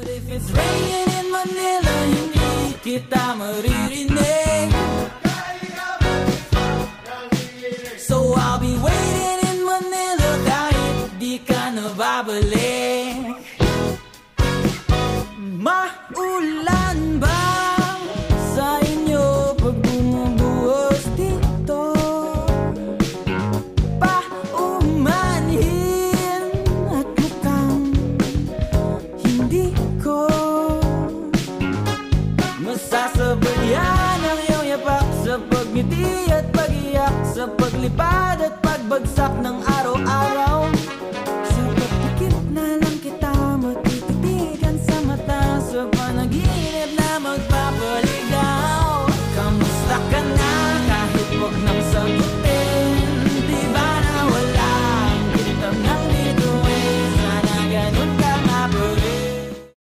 If it's raining in Manila, hindi kita maririnig. So I'll be waiting in Manila kahit di ka nababalik. Maulan ba sa inyo pag bumubuhos dito? Paumanhin at mukhang hindi ko masasabayan ang iyong yapak sa pagngiti at pag-iyak, sa paglipad at pagbagsak ng araw.